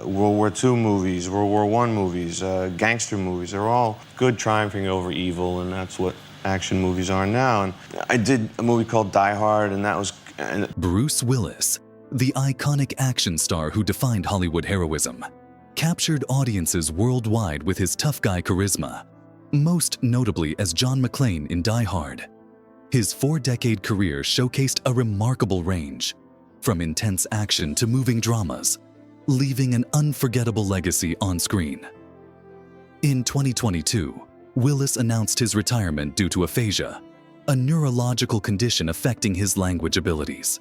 World War II movies, World War I movies, gangster movies. They're all good, triumphing over evil, and that's what action movies are now. And I did a movie called Die Hard, and that was... Bruce Willis, the iconic action star who defined Hollywood heroism, captured audiences worldwide with his tough guy charisma, most notably as John McClane in Die Hard. His four-decade career showcased a remarkable range, from intense action to moving dramas, leaving an unforgettable legacy on screen. In 2022, Willis announced his retirement due to aphasia, a neurological condition affecting his language abilities.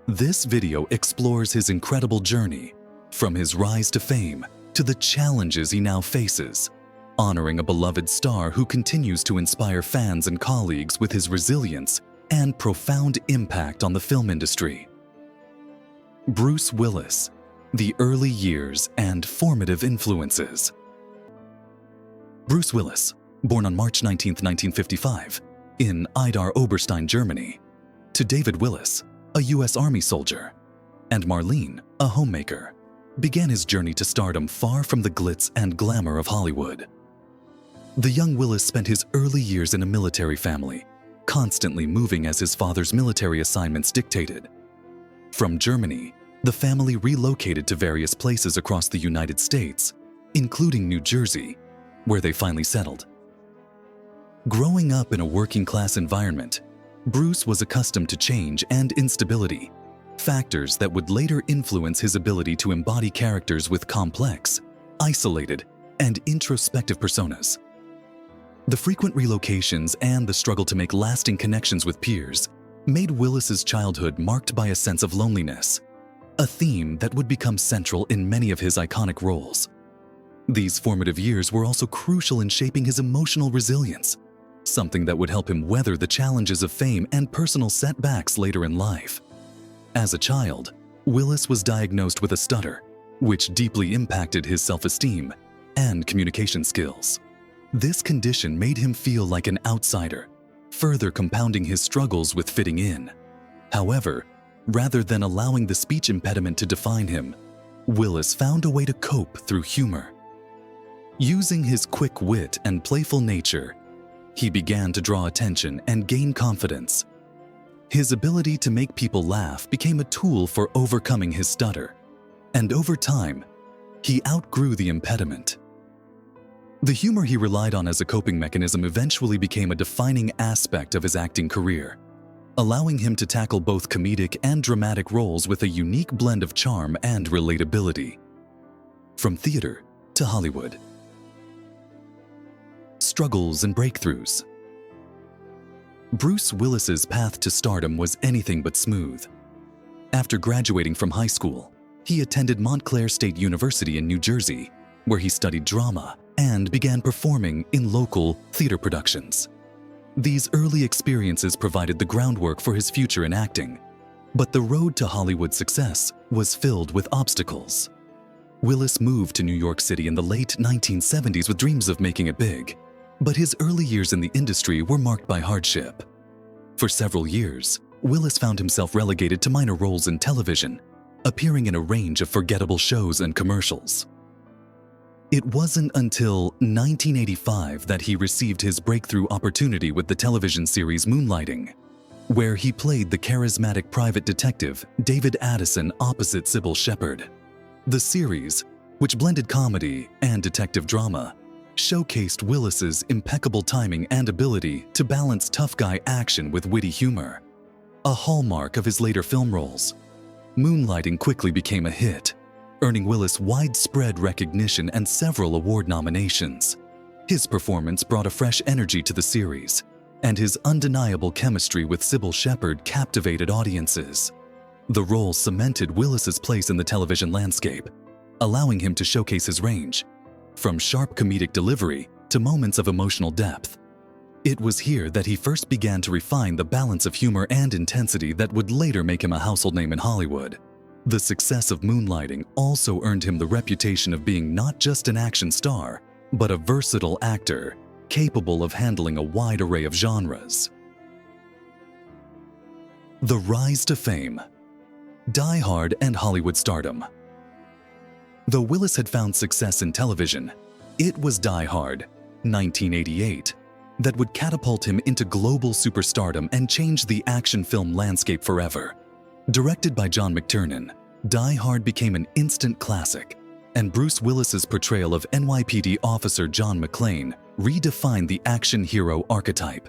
This video explores his incredible journey, from his rise to fame to the challenges he now faces, honoring a beloved star who continues to inspire fans and colleagues with his resilience and profound impact on the film industry. Bruce Willis, the early years and formative influences. Bruce Willis, born on March 19, 1955, in Idar Oberstein, Germany, to David Willis, a U.S. Army soldier, and Marlene, a homemaker, began his journey to stardom far from the glitz and glamour of Hollywood. The young Willis spent his early years in a military family, constantly moving as his father's military assignments dictated. From Germany, the family relocated to various places across the United States, including New Jersey, where they finally settled. Growing up in a working-class environment, Bruce was accustomed to change and instability, factors that would later influence his ability to embody characters with complex, isolated, and introspective personas. The frequent relocations and the struggle to make lasting connections with peers made Willis's childhood marked by a sense of loneliness, a theme that would become central in many of his iconic roles. These formative years were also crucial in shaping his emotional resilience, something that would help him weather the challenges of fame and personal setbacks later in life. As a child, Willis was diagnosed with a stutter, which deeply impacted his self-esteem and communication skills. This condition made him feel like an outsider, further compounding his struggles with fitting in. However, rather than allowing the speech impediment to define him, Willis found a way to cope through humor. Using his quick wit and playful nature, he began to draw attention and gain confidence. His ability to make people laugh became a tool for overcoming his stutter, and over time, he outgrew the impediment. The humor he relied on as a coping mechanism eventually became a defining aspect of his acting career, allowing him to tackle both comedic and dramatic roles with a unique blend of charm and relatability. From theater to Hollywood. Struggles and breakthroughs. Bruce Willis's path to stardom was anything but smooth. After graduating from high school, he attended Montclair State University in New Jersey, where he studied drama and began performing in local theater productions. These early experiences provided the groundwork for his future in acting, but the road to Hollywood success was filled with obstacles. Willis moved to New York City in the late 1970s with dreams of making it big, but his early years in the industry were marked by hardship. For several years, Willis found himself relegated to minor roles in television, appearing in a range of forgettable shows and commercials. It wasn't until 1985 that he received his breakthrough opportunity with the television series Moonlighting, where he played the charismatic private detective David Addison opposite Sybil Shepherd. The series, which blended comedy and detective drama, showcased Willis's impeccable timing and ability to balance tough guy action with witty humor, a hallmark of his later film roles. Moonlighting quickly became a hit, earning Willis widespread recognition and several award nominations. His performance brought a fresh energy to the series, and his undeniable chemistry with Sybil Shepherd captivated audiences. The role cemented Willis's place in the television landscape, allowing him to showcase his range, from sharp comedic delivery to moments of emotional depth. It was here that he first began to refine the balance of humor and intensity that would later make him a household name in Hollywood. The success of Moonlighting also earned him the reputation of being not just an action star, but a versatile actor, capable of handling a wide array of genres. The rise to fame. Die Hard and Hollywood stardom. Though Willis had found success in television, it was Die Hard, 1988, that would catapult him into global superstardom and change the action film landscape forever. Directed by John McTiernan, Die Hard became an instant classic, and Bruce Willis's portrayal of NYPD officer John McClane redefined the action hero archetype.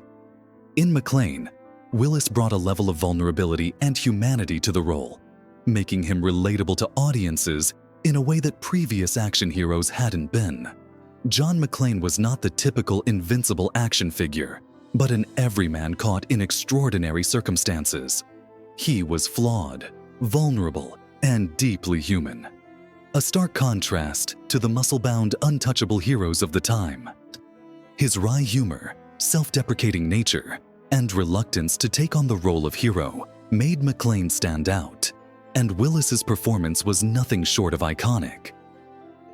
In McClane, Willis brought a level of vulnerability and humanity to the role, making him relatable to audiences in a way that previous action heroes hadn't been. John McClane was not the typical invincible action figure, but an everyman caught in extraordinary circumstances. He was flawed, vulnerable, and deeply human. A stark contrast to the muscle-bound, untouchable heroes of the time. His wry humor, self-deprecating nature, and reluctance to take on the role of hero made McClane stand out, and Willis's performance was nothing short of iconic.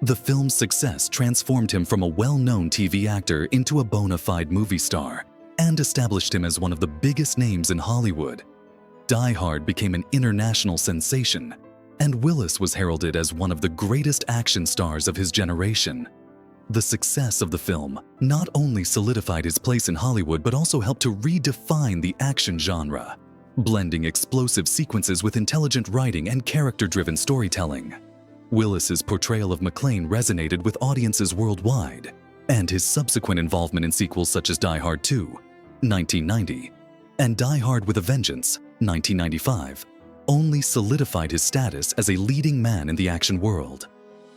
The film's success transformed him from a well-known TV actor into a bona fide movie star and established him as one of the biggest names in Hollywood. Die Hard became an international sensation, and Willis was heralded as one of the greatest action stars of his generation. The success of the film not only solidified his place in Hollywood but also helped to redefine the action genre, blending explosive sequences with intelligent writing and character-driven storytelling. Willis's portrayal of McClane resonated with audiences worldwide, and his subsequent involvement in sequels such as Die Hard 2, 1990, and Die Hard with a Vengeance, 1995, only solidified his status as a leading man in the action world.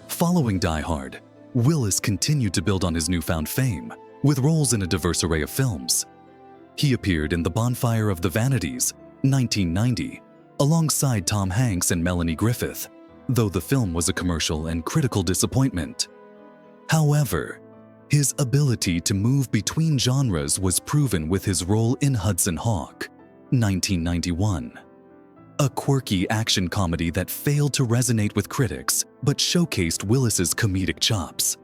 Following Die Hard, Willis continued to build on his newfound fame, with roles in a diverse array of films. He appeared in The Bonfire of the Vanities, 1990, alongside Tom Hanks and Melanie Griffith, though the film was a commercial and critical disappointment. However, his ability to move between genres was proven with his role in Hudson Hawk, 1991. A quirky action comedy that failed to resonate with critics but showcased Willis's comedic chops.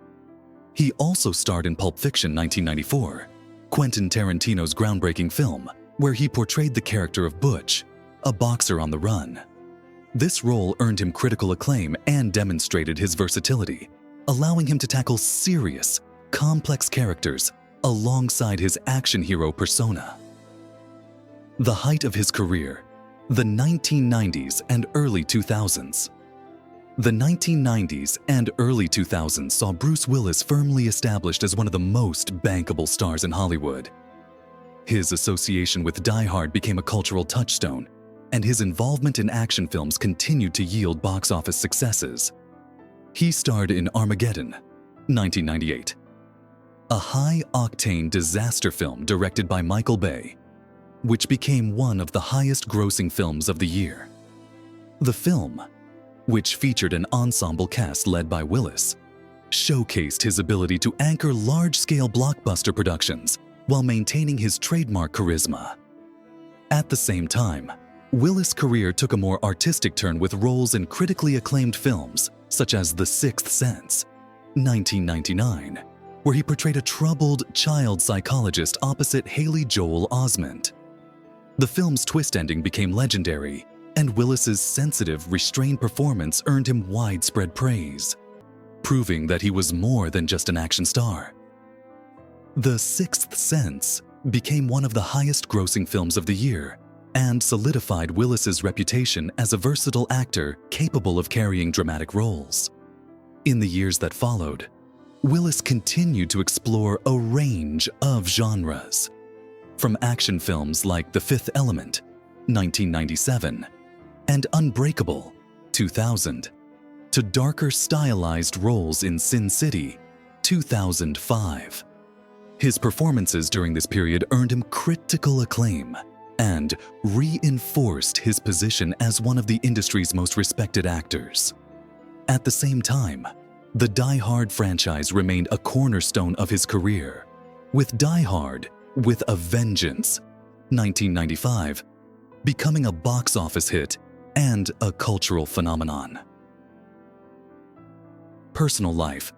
He also starred in Pulp Fiction 1994, Quentin Tarantino's groundbreaking film, where he portrayed the character of Butch, a boxer on the run. This role earned him critical acclaim and demonstrated his versatility, allowing him to tackle serious, complex characters alongside his action hero persona. The height of his career, the 1990s and early 2000s. The 1990s and early 2000s saw Bruce Willis firmly established as one of the most bankable stars in Hollywood. His association with Die Hard became a cultural touchstone, and his involvement in action films continued to yield box office successes. He starred in Armageddon, 1998, a high-octane disaster film directed by Michael Bay, which became one of the highest-grossing films of the year. The film, which featured an ensemble cast led by Willis, showcased his ability to anchor large-scale blockbuster productions while maintaining his trademark charisma. At the same time, Willis' career took a more artistic turn with roles in critically acclaimed films such as The Sixth Sense, 1999, where he portrayed a troubled child psychologist opposite Haley Joel Osment. The film's twist ending became legendary, and Willis's sensitive, restrained performance earned him widespread praise, proving that he was more than just an action star. The Sixth Sense became one of the highest-grossing films of the year and solidified Willis's reputation as a versatile actor capable of carrying dramatic roles. In the years that followed, Willis continued to explore a range of genres, from action films like The Fifth Element, 1997, and Unbreakable, 2000, to darker stylized roles in Sin City, 2005. His performances during this period earned him critical acclaim and reinforced his position as one of the industry's most respected actors. At the same time, the Die Hard franchise remained a cornerstone of his career, with Die Hard with a Vengeance, 1995, becoming a box office hit and a cultural phenomenon. Personal life,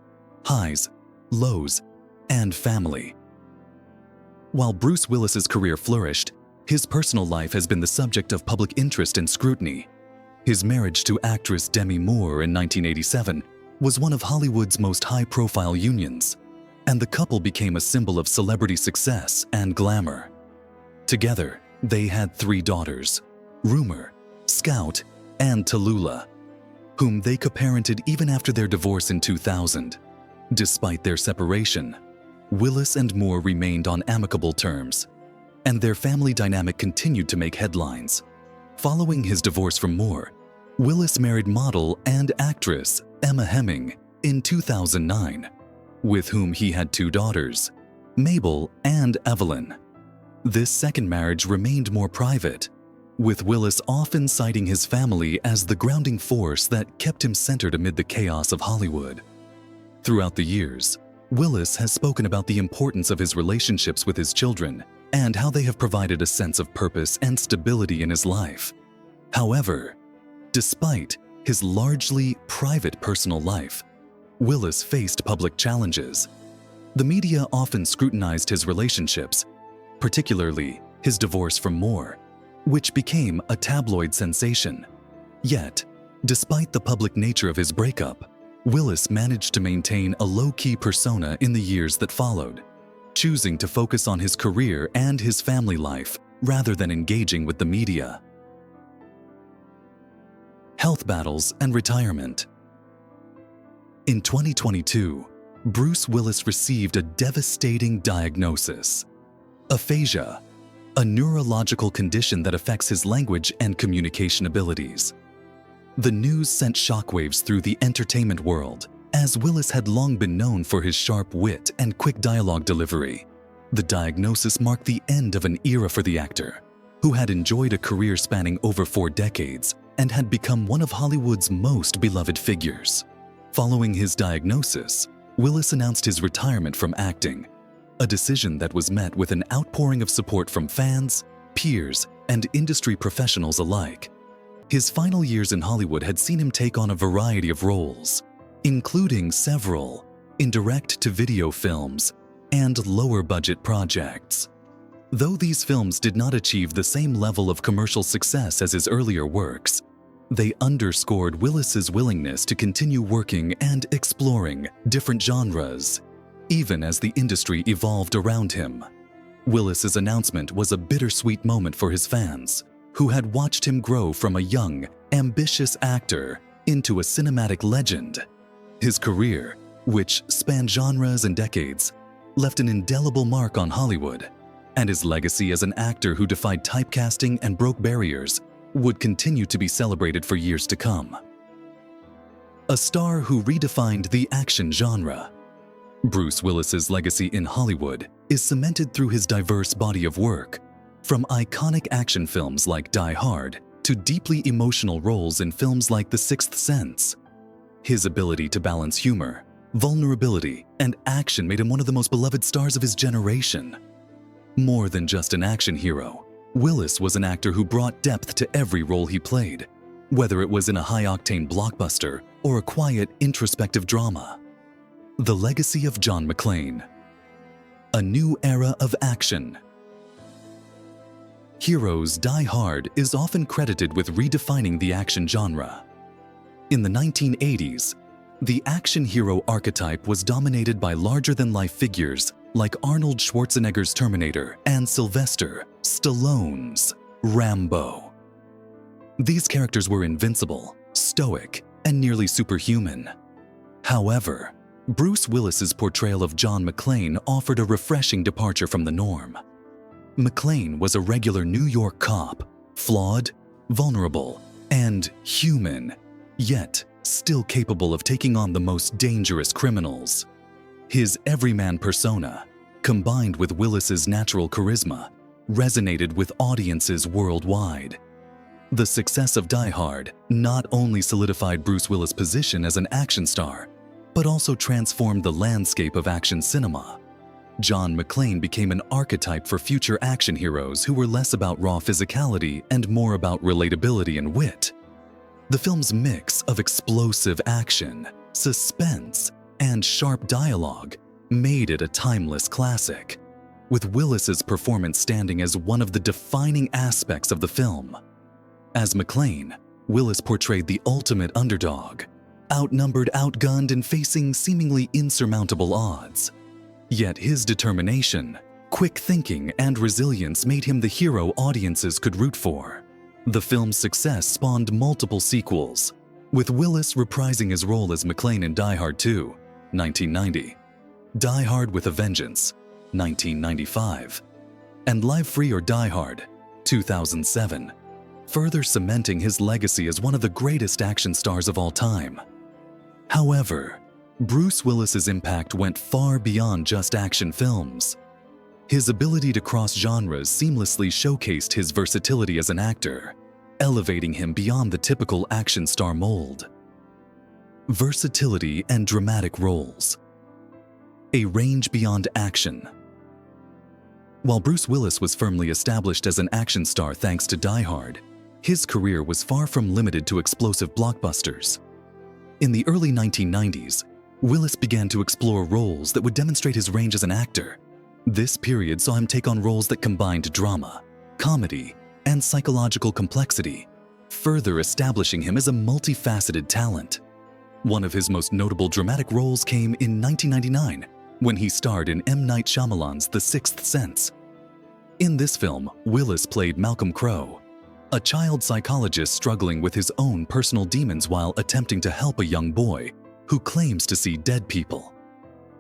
highs, lows, and family. While Bruce Willis's career flourished, his personal life has been the subject of public interest and scrutiny. His marriage to actress Demi Moore in 1987 was one of Hollywood's most high-profile unions, and the couple became a symbol of celebrity success and glamour. Together, they had 3 daughters, Rumor, Scout, and Tallulah, whom they co-parented even after their divorce in 2000. Despite their separation, Willis and Moore remained on amicable terms, and their family dynamic continued to make headlines. Following his divorce from Moore, Willis married model and actress Emma Hemming in 2009, with whom he had 2 daughters, Mabel and Evelyn. This second marriage remained more private, with Willis often citing his family as the grounding force that kept him centered amid the chaos of Hollywood. Throughout the years, Willis has spoken about the importance of his relationships with his children and how they have provided a sense of purpose and stability in his life. However, despite his largely private personal life, Willis faced public challenges. The media often scrutinized his relationships, particularly his divorce from Moore, which became a tabloid sensation. Yet, despite the public nature of his breakup, Willis managed to maintain a low-key persona in the years that followed, choosing to focus on his career and his family life rather than engaging with the media. Health battles and retirement. In 2022, Bruce Willis received a devastating diagnosis: aphasia, a neurological condition that affects his language and communication abilities. The news sent shockwaves through the entertainment world, as Willis had long been known for his sharp wit and quick dialogue delivery. The diagnosis marked the end of an era for the actor, who had enjoyed a career spanning over 4 decades and had become one of Hollywood's most beloved figures. Following his diagnosis, Willis announced his retirement from acting, a decision that was met with an outpouring of support from fans, peers, and industry professionals alike. His final years in Hollywood had seen him take on a variety of roles, including several in direct-to-video films and lower-budget projects. Though these films did not achieve the same level of commercial success as his earlier works, they underscored Willis's willingness to continue working and exploring different genres, even as the industry evolved around him. Willis's announcement was a bittersweet moment for his fans, who had watched him grow from a young, ambitious actor into a cinematic legend. His career, which spanned genres and decades, left an indelible mark on Hollywood, and his legacy as an actor who defied typecasting and broke barriers would continue to be celebrated for years to come. A star who redefined the action genre. Bruce Willis's legacy in Hollywood is cemented through his diverse body of work, from iconic action films like Die Hard to deeply emotional roles in films like The Sixth Sense. His ability to balance humor, vulnerability, and action made him one of the most beloved stars of his generation. More than just an action hero, Willis was an actor who brought depth to every role he played, whether it was in a high-octane blockbuster or a quiet, introspective drama. The legacy of John McClane. A new era of action. Heroes Die Hard is often credited with redefining the action genre. In the 1980s, the action hero archetype was dominated by larger-than-life figures like Arnold Schwarzenegger's Terminator and Sylvester Stallone's Rambo. These characters were invincible, stoic, and nearly superhuman. However, Bruce Willis's portrayal of John McClane offered a refreshing departure from the norm. McClane was a regular New York cop, flawed, vulnerable, and human, yet still capable of taking on the most dangerous criminals. His everyman persona, combined with Willis's natural charisma, resonated with audiences worldwide. The success of Die Hard not only solidified Bruce Willis' position as an action star, but also transformed the landscape of action cinema. John McClane became an archetype for future action heroes who were less about raw physicality and more about relatability and wit. The film's mix of explosive action, suspense, and sharp dialogue made it a timeless classic, with Willis's performance standing as one of the defining aspects of the film. As McClane, Willis portrayed the ultimate underdog, outnumbered, outgunned, and facing seemingly insurmountable odds. Yet his determination, quick thinking, and resilience made him the hero audiences could root for. The film's success spawned multiple sequels, with Willis reprising his role as McClane in Die Hard 2, 1990, Die Hard with a Vengeance, 1995, and Live Free or Die Hard, 2007, further cementing his legacy as one of the greatest action stars of all time. However, Bruce Willis's impact went far beyond just action films. His ability to cross genres seamlessly showcased his versatility as an actor, elevating him beyond the typical action star mold. Versatility and dramatic roles. A range beyond action. While Bruce Willis was firmly established as an action star thanks to Die Hard, his career was far from limited to explosive blockbusters. In the early 1990s, Willis began to explore roles that would demonstrate his range as an actor. This period saw him take on roles that combined drama, comedy, and psychological complexity, further establishing him as a multifaceted talent. One of his most notable dramatic roles came in 1999, when he starred in M. Night Shyamalan's The Sixth Sense. In this film, Willis played Malcolm Crowe, a child psychologist struggling with his own personal demons while attempting to help a young boy who claims to see dead people.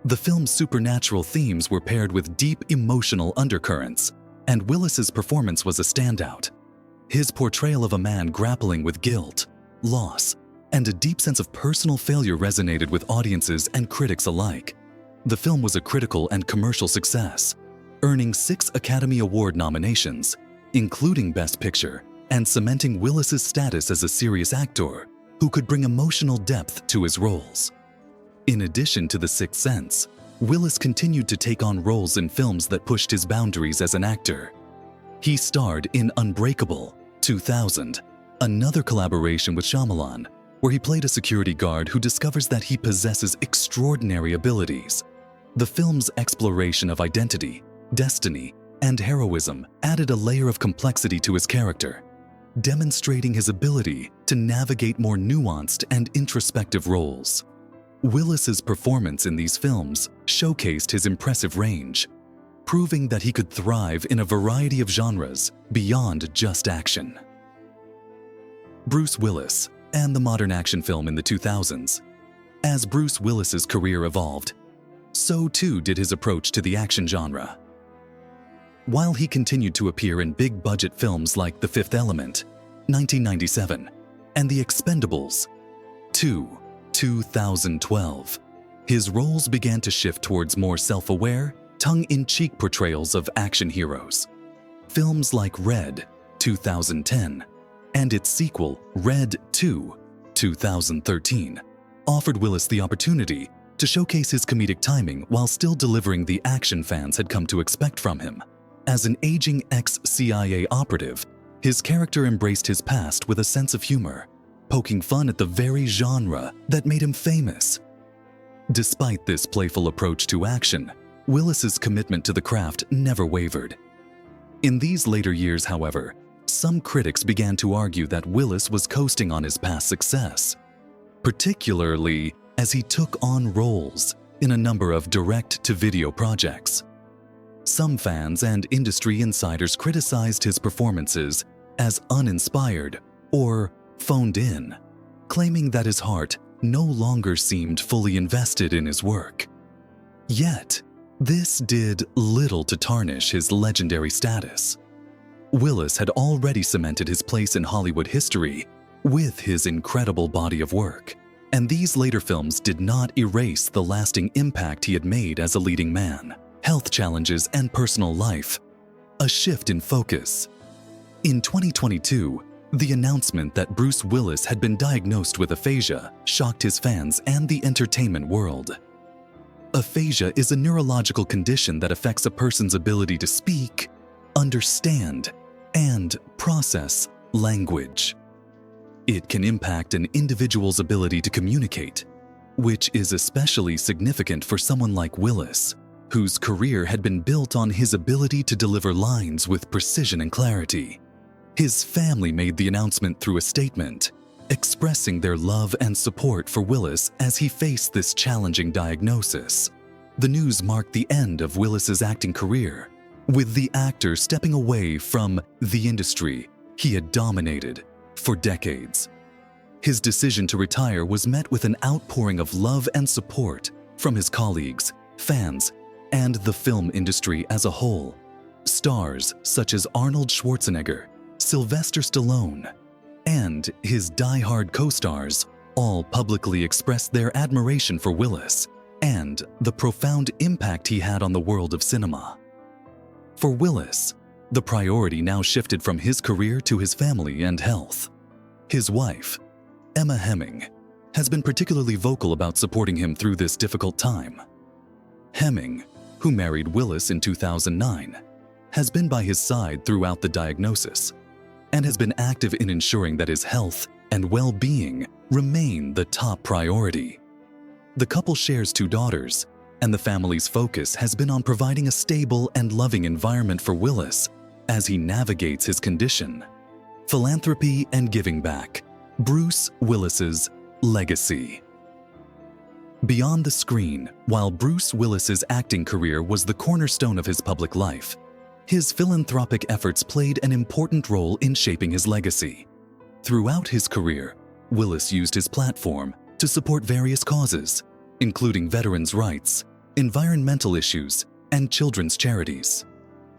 The film's supernatural themes were paired with deep emotional undercurrents, and Willis's performance was a standout. His portrayal of a man grappling with guilt, loss, and a deep sense of personal failure resonated with audiences and critics alike. The film was a critical and commercial success, earning 6 Academy Award nominations, including Best Picture, and cementing Willis's status as a serious actor who could bring emotional depth to his roles. In addition to The Sixth Sense, Willis continued to take on roles in films that pushed his boundaries as an actor. He starred in Unbreakable, 2000, another collaboration with Shyamalan, where he played a security guard who discovers that he possesses extraordinary abilities. The film's exploration of identity, destiny, and heroism added a layer of complexity to his character, demonstrating his ability to navigate more nuanced and introspective roles. Willis's performance in these films showcased his impressive range, proving that he could thrive in a variety of genres beyond just action. Bruce Willis and the modern action film in the 2000s. As Bruce Willis's career evolved, so too did his approach to the action genre. While he continued to appear in big-budget films like The Fifth Element, 1997, and The Expendables 2, 2012, his roles began to shift towards more self-aware, tongue-in-cheek portrayals of action heroes. Films like Red, 2010, and its sequel, Red 2, 2013, offered Willis the opportunity to showcase his comedic timing while still delivering the action fans had come to expect from him. As an aging ex-CIA operative, his character embraced his past with a sense of humor, poking fun at the very genre that made him famous. Despite this playful approach to action, Willis's commitment to the craft never wavered. In these later years, however, some critics began to argue that Willis was coasting on his past success, particularly as he took on roles in a number of direct-to-video projects. Some fans and industry insiders criticized his performances as uninspired or phoned in, claiming that his heart no longer seemed fully invested in his work. Yet, this did little to tarnish his legendary status. Willis had already cemented his place in Hollywood history with his incredible body of work, and these later films did not erase the lasting impact he had made as a leading man. Health challenges and personal life. A shift in focus. In 2022, the announcement that Bruce Willis had been diagnosed with aphasia shocked his fans and the entertainment world. Aphasia is a neurological condition that affects a person's ability to speak, understand, and process language. It can impact an individual's ability to communicate, which is especially significant for someone like Willis, whose career had been built on his ability to deliver lines with precision and clarity. His family made the announcement through a statement, expressing their love and support for Willis as he faced this challenging diagnosis. The news marked the end of Willis's acting career, with the actor stepping away from the industry he had dominated for decades. His decision to retire was met with an outpouring of love and support from his colleagues, fans, and the film industry as a whole. Stars such as Arnold Schwarzenegger, Sylvester Stallone, and his die-hard co-stars all publicly expressed their admiration for Willis and the profound impact he had on the world of cinema. For Willis, the priority now shifted from his career to his family and health. His wife, Emma Hemming, has been particularly vocal about supporting him through this difficult time. Hemming, who married Willis in 2009, has been by his side throughout the diagnosis and has been active in ensuring that his health and well-being remain the top priority. The couple shares 2 daughters, and the family's focus has been on providing a stable and loving environment for Willis as he navigates his condition. Philanthropy and giving back. Bruce Willis's legacy. Beyond the screen, while Bruce Willis's acting career was the cornerstone of his public life, his philanthropic efforts played an important role in shaping his legacy. Throughout his career, Willis used his platform to support various causes, including veterans' rights, environmental issues, and children's charities.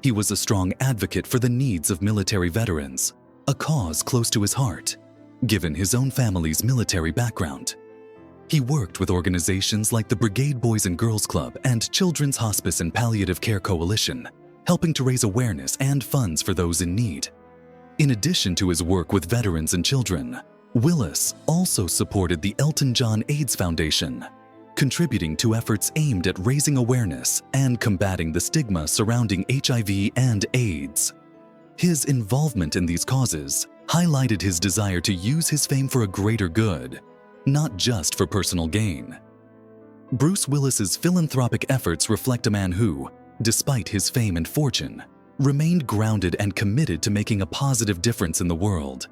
He was a strong advocate for the needs of military veterans, a cause close to his heart, given his own family's military background. He worked with organizations like the Brigade Boys and Girls Club and Children's Hospice and Palliative Care Coalition, helping to raise awareness and funds for those in need. In addition to his work with veterans and children, Willis also supported the Elton John AIDS Foundation, contributing to efforts aimed at raising awareness and combating the stigma surrounding HIV and AIDS. His involvement in these causes highlighted his desire to use his fame for a greater good, not just for personal gain. Bruce Willis's philanthropic efforts reflect a man who, despite his fame and fortune, remained grounded and committed to making a positive difference in the world.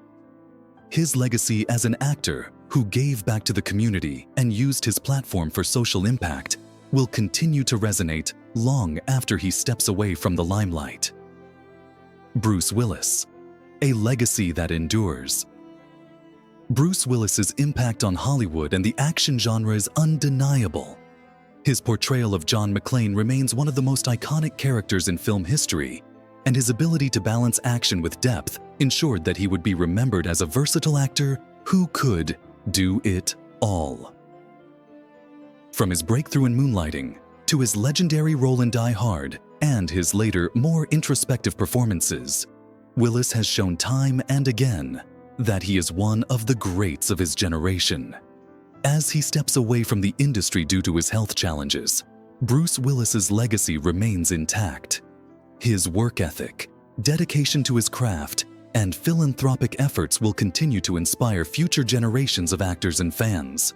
His legacy as an actor who gave back to the community and used his platform for social impact will continue to resonate long after he steps away from the limelight. Bruce Willis, a legacy that endures. Bruce Willis's impact on Hollywood and the action genre is undeniable. His portrayal of John McClane remains one of the most iconic characters in film history, and his ability to balance action with depth ensured that he would be remembered as a versatile actor who could do it all. From his breakthrough in Moonlighting to his legendary role in Die Hard and his later, more introspective performances, Willis has shown time and again that he is one of the greats of his generation. As he steps away from the industry due to his health challenges, Bruce Willis's legacy remains intact. His work ethic, dedication to his craft, and philanthropic efforts will continue to inspire future generations of actors and fans.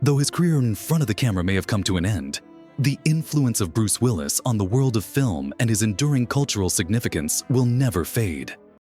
Though his career in front of the camera may have come to an end, the influence of Bruce Willis on the world of film and his enduring cultural significance will never fade.